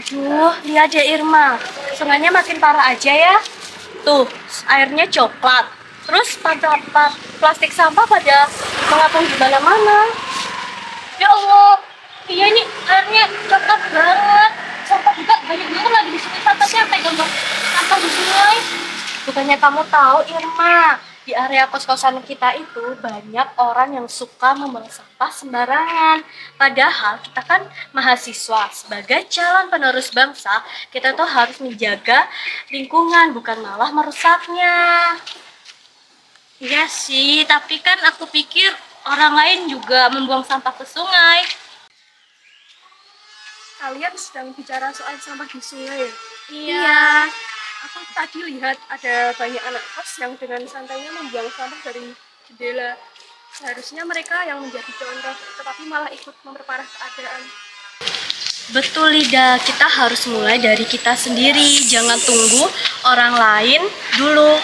Aduh, lihat deh Irma. Sungainya makin parah aja ya. Tuh, airnya coklat. Terus plastik sampah pada mengapung di mana-mana. Ya Allah, iya ini airnya coklat banget. Sampah juga banyak banget lagi di sini. Sampahnya pegang sampah di sungai. Bukannya kamu tahu Irma, di area kos-kosan kita itu banyak orang yang suka membuang sampah sembarangan. Padahal kita kan mahasiswa, sebagai calon penerus bangsa, kita tuh harus menjaga lingkungan, bukan malah merusaknya. Iya sih, tapi kan aku pikir orang lain juga membuang sampah ke sungai. Kalian sedang bicara soal sampah di sungai. Iya. Aku tadi lihat ada banyak anak kos yang dengan santainya membuang sampah dari jendela. Seharusnya mereka yang menjadi contoh, tetapi malah ikut memperparah keadaan. Betul Lida, kita harus mulai dari kita sendiri, jangan tunggu orang lain dulu.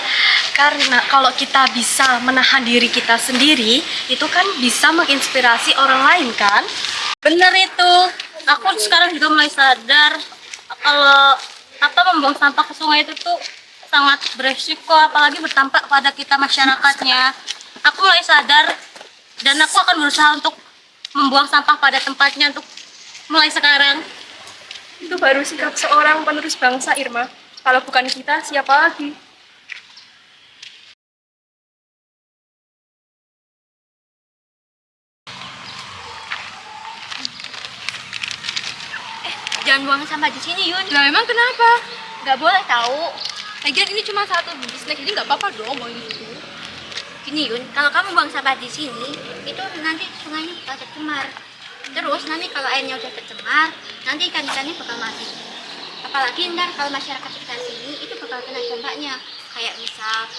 Karena kalau kita bisa menahan diri kita sendiri, itu kan bisa menginspirasi orang lain kan? Bener itu, aku sekarang juga mulai sadar kalau membuang sampah ke sungai itu tuh sangat beresiko, apalagi berdampak pada kita masyarakatnya. Aku mulai sadar dan aku akan berusaha untuk membuang sampah pada tempatnya untuk mulai sekarang. Itu baru sikap seorang penerus bangsa, Irma. Kalau bukan kita, siapa lagi? Jangan buang sampah di sini, Yun. Lah emang kenapa? Nggak boleh tahu. Lagian ini cuma satu bungkus snack, jadi nggak apa-apa dong buang di situ. Gini, Yun, kalau kamu buang sampah di sini, itu nanti sungainya bakal tercemar. Terus nanti kalau airnya udah tercemar, nanti ikan-ikannya bakal mati. Apalagi ntar kalau masyarakat sekitar sini itu bakal kena dampaknya. Kayak misal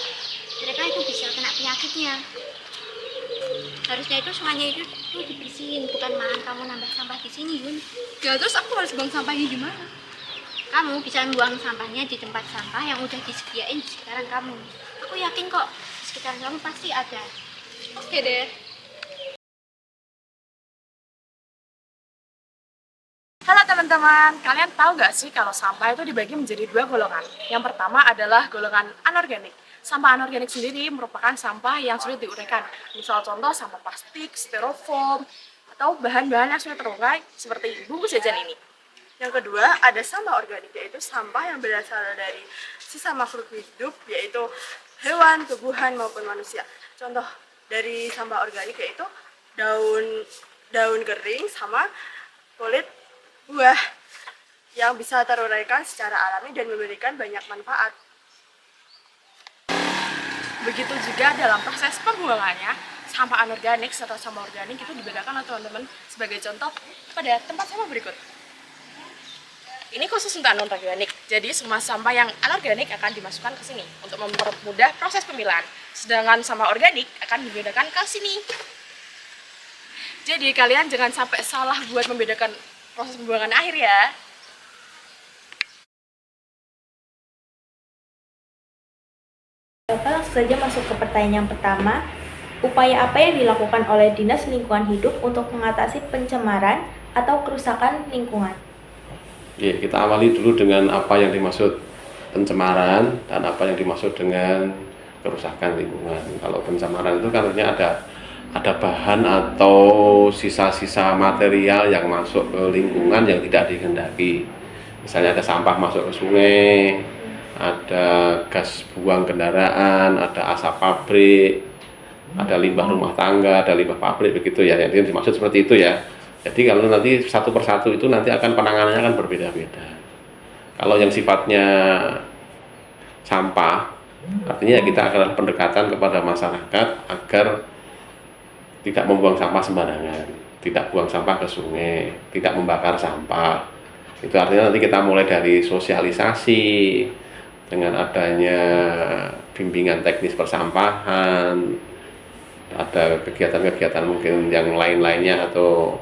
mereka itu bisa kena penyakitnya. Harusnya itu sungainya itu tuh dibersihin, bukan malah kamu nambah sampah di sini, Yun. Ya terus aku harus buang sampahnya di mana? Kamu bisa membuang sampahnya di tempat sampah yang udah disediain di sekitaran kamu. Aku yakin kok di sekitaran kamu pasti ada. Oke deh. Halo teman-teman, kalian tahu nggak sih kalau sampah itu dibagi menjadi dua golongan? Yang pertama adalah golongan anorganik. Sampah anorganik sendiri merupakan sampah yang sulit diuraikan. Misal contoh sampah plastik, styrofoam, atau bahan-bahan yang sulit terurai seperti bungkus jajan ini. Yang kedua ada sampah organik, yaitu sampah yang berasal dari sisa makhluk hidup, yaitu hewan, tumbuhan maupun manusia. Contoh dari sampah organik yaitu daun kering sama kulit buah yang bisa teruraikan secara alami dan memberikan banyak manfaat. Begitu juga dalam proses pembuangannya, sampah anorganik atau sampah organik itu dibedakan oleh teman-teman sebagai contoh pada tempat sampah berikut. Ini khusus untuk anorganik, jadi semua sampah yang anorganik akan dimasukkan ke sini untuk mempermudah proses pemilahan. Sedangkan sampah organik akan dibedakan ke sini. Jadi kalian jangan sampai salah buat membedakan proses pembuangan akhir ya. Bapak langsung saja masuk ke pertanyaan yang pertama. Upaya apa yang dilakukan oleh Dinas Lingkungan Hidup untuk mengatasi pencemaran atau kerusakan lingkungan? Ya, kita awali dulu dengan apa yang dimaksud pencemaran dan apa yang dimaksud dengan kerusakan lingkungan. Kalau pencemaran itu kan artinya ada bahan atau sisa-sisa material yang masuk ke lingkungan yang tidak dikehendaki. Misalnya ada sampah masuk ke sungai, ada gas buang kendaraan, ada asap pabrik, ada limbah rumah tangga, ada limbah pabrik, begitu ya. Yang dimaksud seperti itu ya. Jadi kalau nanti satu persatu itu nanti akan penanganannya akan berbeda-beda. Kalau yang sifatnya sampah, artinya kita akan pendekatan kepada masyarakat agar tidak membuang sampah sembarangan, tidak buang sampah ke sungai, tidak membakar sampah. Itu artinya nanti kita mulai dari sosialisasi dengan adanya bimbingan teknis persampahan, ada kegiatan-kegiatan mungkin yang lain-lainnya atau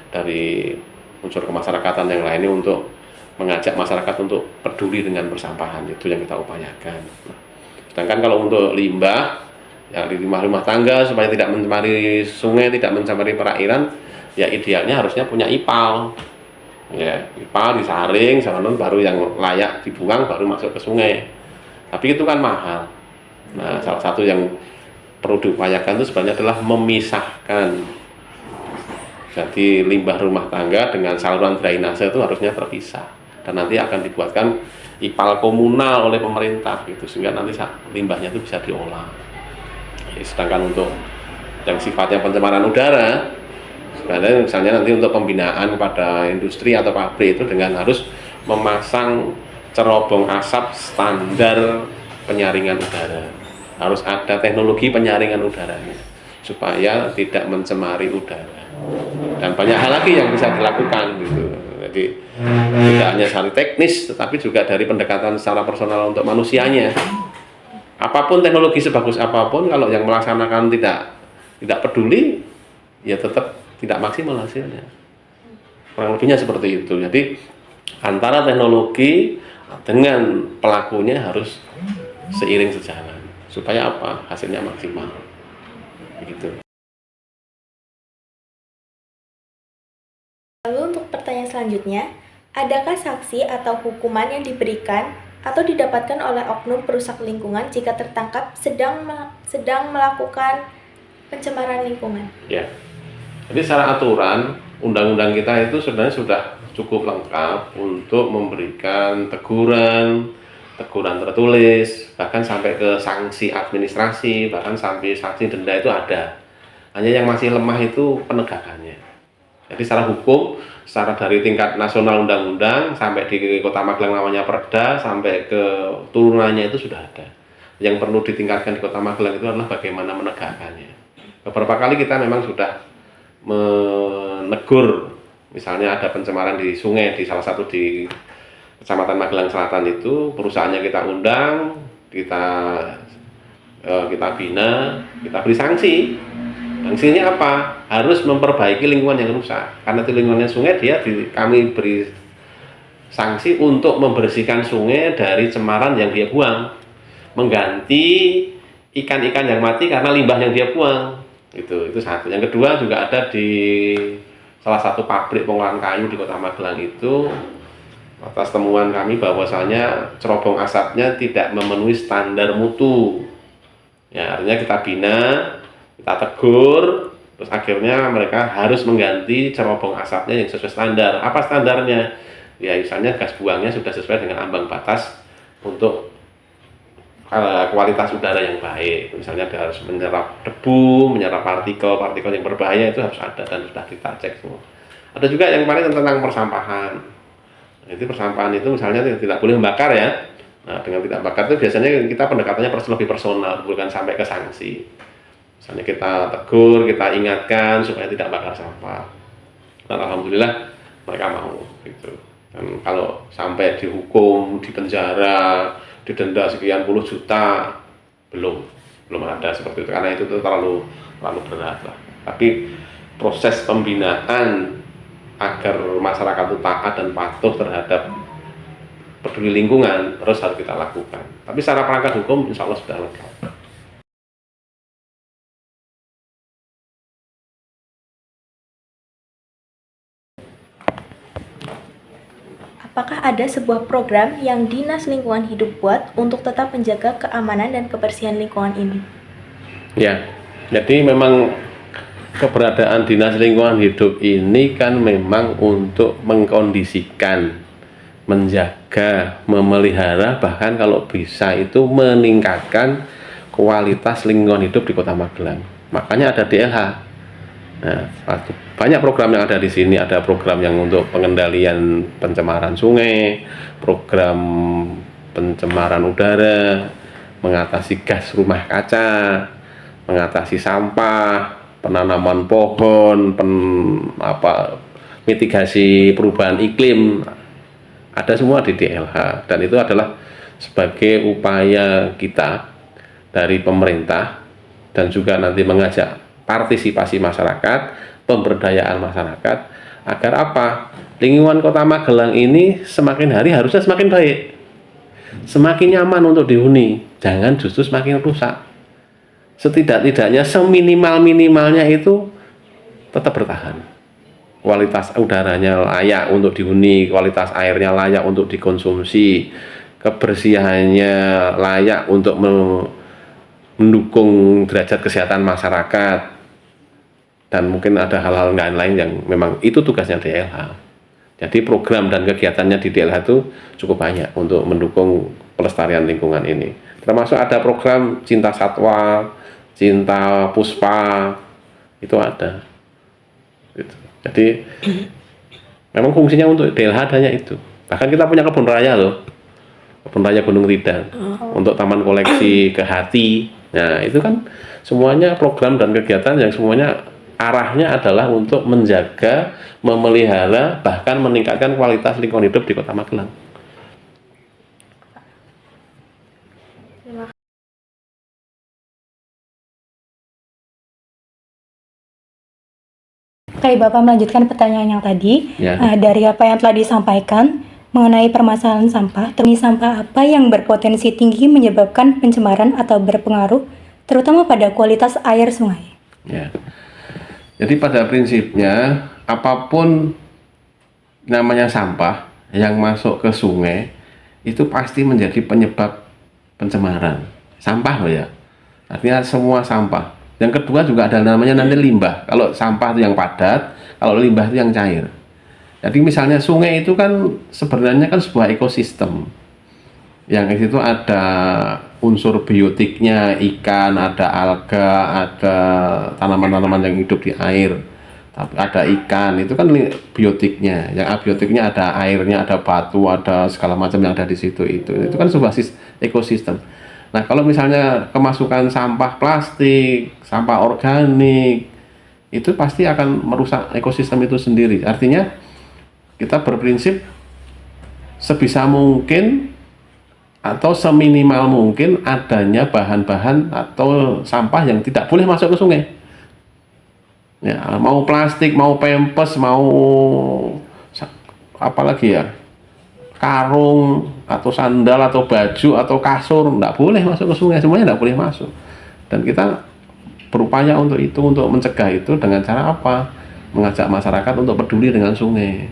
dari unsur kemasyarakatan yang lainnya untuk mengajak masyarakat untuk peduli dengan persampahan. Itu yang kita upayakan. Sedangkan kalau untuk limbah yang di rumah tangga supaya tidak mencemari sungai, tidak mencemari perairan, ya idealnya harusnya punya IPAL. Ya, IPA disaring, sonon baru yang layak dibuang baru masuk ke sungai. Tapi itu kan mahal. Nah, salah satu yang perlu diupayakan itu sebenarnya adalah memisahkan. Jadi limbah rumah tangga dengan saluran drainase itu harusnya terpisah. Dan nanti akan dibuatkan IPAL komunal oleh pemerintah gitu, sehingga nanti limbahnya itu bisa diolah. Sedangkan untuk yang sifatnya pencemaran udara, sebenarnya misalnya nanti untuk pembinaan kepada industri atau pabrik itu dengan harus memasang cerobong asap standar penyaringan udara. Harus ada teknologi penyaringan udaranya supaya tidak mencemari udara. Dan banyak hal lagi yang bisa dilakukan gitu. Jadi tidak hanya secara teknis, tetapi juga dari pendekatan secara personal untuk manusianya. Apapun teknologi sebagus apapun, kalau yang melaksanakan tidak peduli, ya tetap tidak maksimal hasilnya. Kurang lebihnya seperti itu. Jadi antara teknologi dengan pelakunya harus seiring sejalan. Supaya apa? Hasilnya maksimal. Begitu. Lalu untuk pertanyaan selanjutnya, adakah sanksi atau hukuman yang diberikan atau didapatkan oleh oknum perusak lingkungan jika tertangkap sedang melakukan pencemaran lingkungan? Ya. Jadi secara aturan, undang-undang kita itu sebenarnya sudah cukup lengkap untuk memberikan teguran tertulis, bahkan sampai ke sanksi administrasi, bahkan sampai sanksi denda itu ada. Hanya yang masih lemah itu penegakannya. Jadi secara hukum, secara dari tingkat nasional undang-undang sampai di Kota Magelang namanya Perda, sampai ke turunannya itu sudah ada. Yang perlu ditingkatkan di Kota Magelang itu adalah bagaimana menegakkannya. Beberapa kali kita memang sudah menegur, misalnya ada pencemaran di sungai di salah satu di Kecamatan Magelang Selatan itu, perusahaannya kita undang, kita bina, kita beri sanksi. Sanksinya apa? Harus memperbaiki lingkungan yang rusak. Karena itu lingkungannya sungai, kami beri sanksi untuk membersihkan sungai dari cemaran yang dia buang, mengganti ikan-ikan yang mati karena limbah yang dia buang. Itu satu. Yang kedua juga ada di salah satu pabrik pengolahan kayu di Kota Magelang itu, atas temuan kami bahwasanya cerobong asapnya tidak memenuhi standar mutu. Ya, artinya kita bina, kita tegur, terus akhirnya mereka harus mengganti cerobong asapnya yang sesuai standar. Apa standarnya? Ya, misalnya gas buangnya sudah sesuai dengan ambang batas untuk kualitas udara yang baik. Misalnya dia harus menyerap debu, menyerap partikel yang berbahaya, itu harus ada dan sudah kita cek semua. Ada juga yang paling tentang persampahan. Jadi persampahan itu misalnya tidak boleh membakar ya. Nah, dengan tidak bakar itu biasanya kita pendekatannya lebih personal, bukan sampai ke sanksi. Misalnya kita tegur, kita ingatkan supaya tidak bakar sampah. Dan alhamdulillah mereka mau gitu. Dan kalau sampai dihukum, dipenjara, didenda sekian puluh juta, belum ada seperti itu, karena itu terlalu berat lah. Tapi proses pembinaan agar masyarakat itu taat dan patuh terhadap peduli lingkungan terus harus kita lakukan. Tapi secara perangkat hukum insya Allah sudah lengkap. Apakah ada sebuah program yang Dinas Lingkungan Hidup buat untuk tetap menjaga keamanan dan kebersihan lingkungan ini? Ya, jadi memang keberadaan Dinas Lingkungan Hidup ini kan memang untuk mengkondisikan, menjaga, memelihara, bahkan kalau bisa itu meningkatkan kualitas lingkungan hidup di Kota Magelang. Makanya ada DLH. Nah, banyak program yang ada di sini. Ada program yang untuk pengendalian pencemaran sungai, program pencemaran udara, mengatasi gas rumah kaca, mengatasi sampah, penanaman pohon, mitigasi perubahan iklim. Ada semua di DLH, dan itu adalah sebagai upaya kita dari pemerintah dan juga nanti mengajak partisipasi masyarakat, pemberdayaan masyarakat, agar apa? Lingkungan Kota Magelang ini semakin hari harusnya semakin baik, semakin nyaman untuk dihuni, jangan justru semakin rusak. Setidak-tidaknya seminimal-minimalnya itu tetap bertahan. kualitas udaranya layak untuk dihuni, kualitas airnya layak untuk dikonsumsi, kebersihannya layak untuk mendukung derajat kesehatan masyarakat, dan mungkin ada hal-hal lain yang memang itu tugasnya DLH. Jadi program dan kegiatannya di DLH itu cukup banyak untuk mendukung pelestarian lingkungan ini. Termasuk ada program Cinta Satwa, Cinta Puspa, itu ada. Gitu. Jadi memang fungsinya untuk DLH adanya itu. Bahkan kita punya kebun raya loh, kebun raya Gunung Tidar, untuk taman koleksi Kehati. Nah itu kan semuanya program dan kegiatan yang semuanya arahnya adalah untuk menjaga, memelihara, bahkan meningkatkan kualitas lingkungan hidup di Kota Magelang. Oke, Bapak melanjutkan pertanyaan yang tadi. Ya. Dari apa yang telah disampaikan mengenai permasalahan sampah, terus sampah apa yang berpotensi tinggi menyebabkan pencemaran atau berpengaruh terutama pada kualitas air sungai? Ya. Jadi pada prinsipnya apapun namanya sampah yang masuk ke sungai itu pasti menjadi penyebab pencemaran. Sampah loh ya. Artinya semua sampah. Yang kedua juga ada namanya nanti limbah. Kalau sampah itu yang padat, kalau limbah itu yang cair. Jadi misalnya sungai itu kan sebenarnya kan sebuah ekosistem. Yang di situ ada unsur biotiknya, ikan, ada alga, ada tanaman-tanaman yang hidup di air. Tapi ada ikan, itu kan biotiknya. Yang abiotiknya ada airnya, ada batu, ada segala macam yang ada di situ itu. Itu kan sebuah ekosistem. Nah, kalau misalnya kemasukan sampah plastik, sampah organik, itu pasti akan merusak ekosistem itu sendiri. Artinya kita berprinsip sebisa mungkin atau seminimal mungkin adanya bahan-bahan atau sampah yang tidak boleh masuk ke sungai. Ya, mau plastik, mau pempes, mau apalagi ya, karung atau sandal atau baju atau kasur, tidak boleh masuk ke sungai, semuanya tidak boleh masuk. Dan kita berupaya untuk itu, untuk mencegah itu dengan cara apa? Mengajak masyarakat untuk peduli dengan sungai.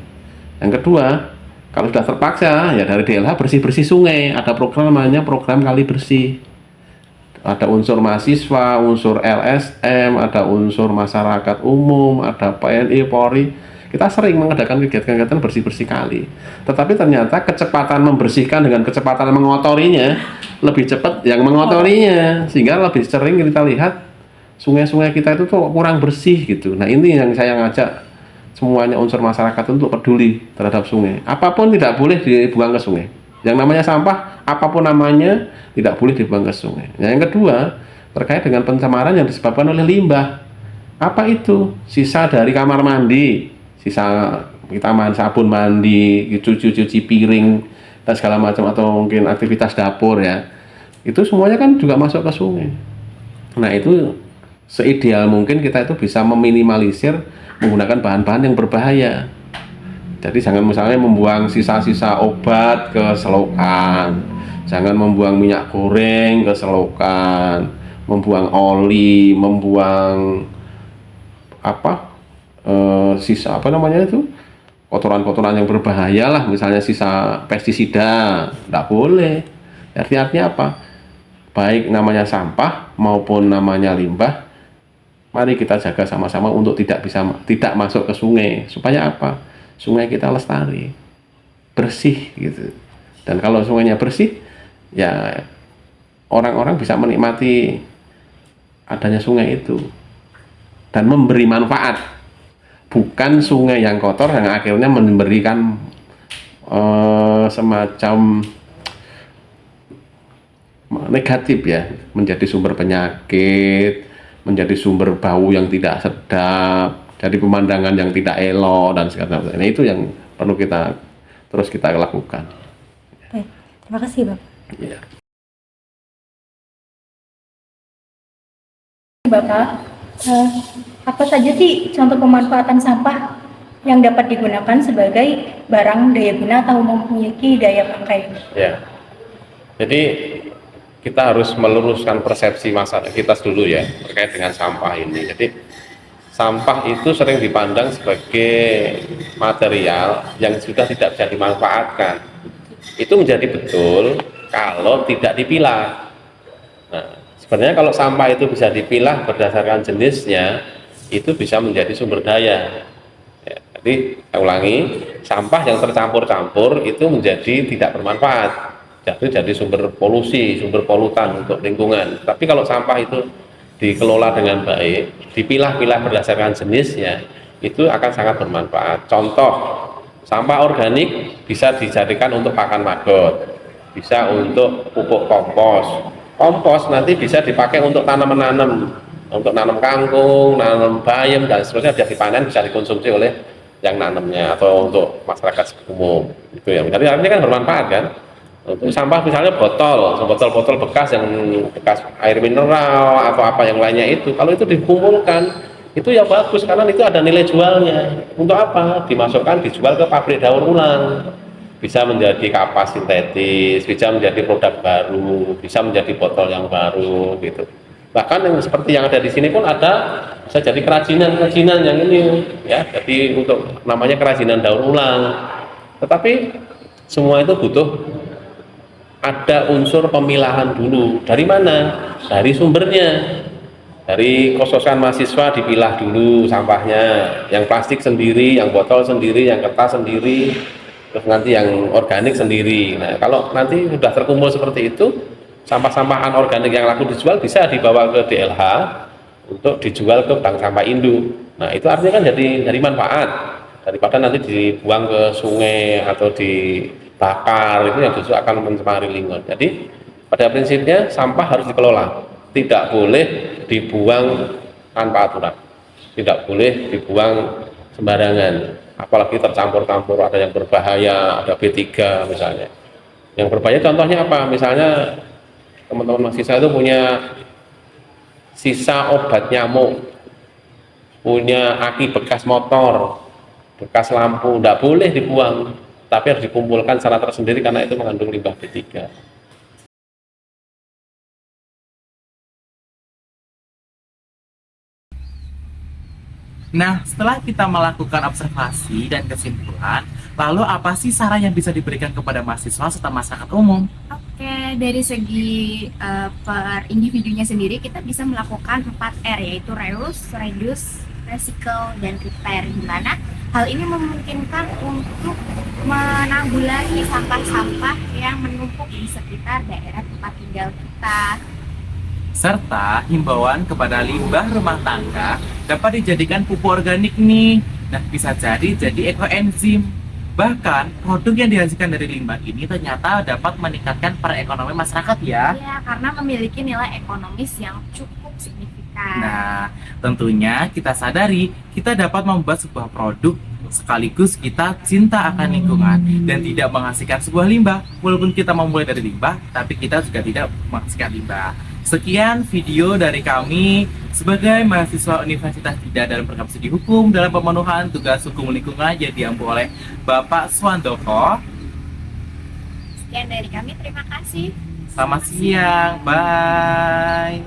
Yang kedua, kalau sudah terpaksa, ya dari DLH bersih-bersih sungai. Ada program namanya program kali bersih. Ada unsur mahasiswa, unsur LSM, ada unsur masyarakat umum, ada PNI, Polri. Kita sering mengadakan kegiatan-kegiatan bersih-bersih kali. Tetapi ternyata kecepatan membersihkan dengan kecepatan mengotorinya lebih cepat yang mengotorinya. Sehingga lebih sering kita lihat sungai-sungai kita itu tuh kurang bersih gitu. Nah ini yang saya ngajak semuanya unsur masyarakat untuk peduli terhadap sungai. Apapun tidak boleh dibuang ke sungai. Yang namanya sampah, apapun namanya, tidak boleh dibuang ke sungai. Nah, yang kedua, terkait dengan pencemaran yang disebabkan oleh limbah. Apa itu? Sisa dari kamar mandi, sisa kita sabun mandi, cuci piring, dan segala macam, atau mungkin aktivitas dapur ya. Itu semuanya kan juga masuk ke sungai. Nah, itu seideal mungkin kita itu bisa meminimalisir menggunakan bahan-bahan yang berbahaya. Jadi jangan misalnya membuang sisa-sisa obat ke selokan, jangan membuang minyak goreng ke selokan, membuang oli, membuang sisa itu kotoran-kotoran yang berbahaya lah, misalnya sisa pestisida, tidak boleh. Artinya apa? Baik namanya sampah maupun namanya limbah, mari kita jaga sama-sama untuk tidak masuk ke sungai, supaya apa? Sungai kita lestari, bersih gitu. Dan kalau sungainya bersih, ya orang-orang bisa menikmati adanya sungai itu dan memberi manfaat. Bukan sungai yang kotor yang akhirnya memberikan semacam negatif ya, menjadi sumber penyakit, menjadi sumber bau yang tidak sedap, jadi pemandangan yang tidak elok dan segala macam. Nah, itu yang perlu terus kita lakukan. Baik, terima kasih Bapak. Ya. Bapak, apa saja sih contoh pemanfaatan sampah yang dapat digunakan sebagai barang daya guna atau memiliki daya pakai? Ya. Jadi kita harus meluruskan persepsi masyarakat kita dulu ya terkait dengan sampah ini. Jadi sampah itu sering dipandang sebagai material yang sudah tidak bisa dimanfaatkan. Itu menjadi betul kalau tidak dipilah. Nah, sebenarnya kalau sampah itu bisa dipilah berdasarkan jenisnya, itu bisa menjadi sumber daya. Ya, jadi saya ulangi, sampah yang tercampur-campur itu menjadi tidak bermanfaat. Jadi sumber polusi, sumber polutan untuk lingkungan. Tapi kalau sampah itu dikelola dengan baik, dipilah-pilah berdasarkan jenisnya, itu akan sangat bermanfaat. Contoh, sampah organik bisa dijadikan untuk pakan magot, bisa untuk pupuk kompos. Kompos nanti bisa dipakai untuk tanam-menanam, untuk nanam kangkung, nanam bayam dan seterusnya, bisa dipanen, bisa dikonsumsi oleh yang nanamnya atau untuk masyarakat umum. Itu ya. Jadi artinya kan bermanfaat kan. Untuk sampah misalnya botol bekas yang bekas air mineral atau apa yang lainnya itu, kalau itu dikumpulkan itu ya bagus karena itu ada nilai jualnya. Untuk apa? Dimasukkan, dijual ke pabrik daur ulang, bisa menjadi kapas sintetis, bisa menjadi produk baru, bisa menjadi botol yang baru gitu. Bahkan yang seperti yang ada di sini pun ada, bisa jadi kerajinan yang ini ya, jadi untuk namanya kerajinan daur ulang. Tetapi semua itu butuh ada unsur pemilahan dulu. Dari mana? Dari sumbernya. Dari kos-kosan mahasiswa dipilah dulu sampahnya, yang plastik sendiri, yang botol sendiri, yang kertas sendiri, terus nanti yang organik sendiri. Nah, kalau nanti sudah terkumpul seperti itu, sampah-sampah anorganik yang laku dijual bisa dibawa ke DLH untuk dijual ke bank sampah induk. Nah, itu artinya kan jadi dari manfaat daripada nanti dibuang ke sungai atau dibakar, itu yang justru akan mencemari lingkungan. Jadi pada prinsipnya sampah harus dikelola, tidak boleh dibuang tanpa aturan, tidak boleh dibuang sembarangan, apalagi tercampur-campur, ada yang berbahaya, ada B3 misalnya. Yang berbahaya contohnya apa? Misalnya teman-teman mahasiswa itu punya sisa obat nyamuk, punya aki bekas motor, bekas lampu, tidak boleh dibuang, tapi harus dikumpulkan secara tersendiri karena itu mengandung limbah B3. Nah, setelah kita melakukan observasi dan kesimpulan, lalu apa sih saran yang bisa diberikan kepada mahasiswa serta masyarakat umum? Oke, dari segi per individunya sendiri kita bisa melakukan 4R, yaitu reduce, recycle, dan repair, di mana hal ini memungkinkan untuk menanggulangi sampah-sampah yang menumpuk di sekitar daerah tempat tinggal kita. Serta himbauan kepada limbah rumah tangga dapat dijadikan pupuk organik nih. Nah, bisa jadi ekoenzim. Bahkan produk yang dihasilkan dari limbah ini ternyata dapat meningkatkan perekonomian masyarakat ya. Ya, karena memiliki nilai ekonomis yang cukup signifikan. Nah, tentunya kita sadari kita dapat membuat sebuah produk sekaligus kita cinta akan lingkungan dan tidak menghasilkan sebuah limbah. Walaupun kita memulai dari limbah, tapi kita juga tidak menghasilkan limbah. Sekian video dari kami sebagai mahasiswa Universitas Tidak dalam program studi hukum dalam pemenuhan tugas hukum lingkungan yang diampu oleh Bapak Swandoko. Sekian dari kami, terima kasih. Selamat siang, bye.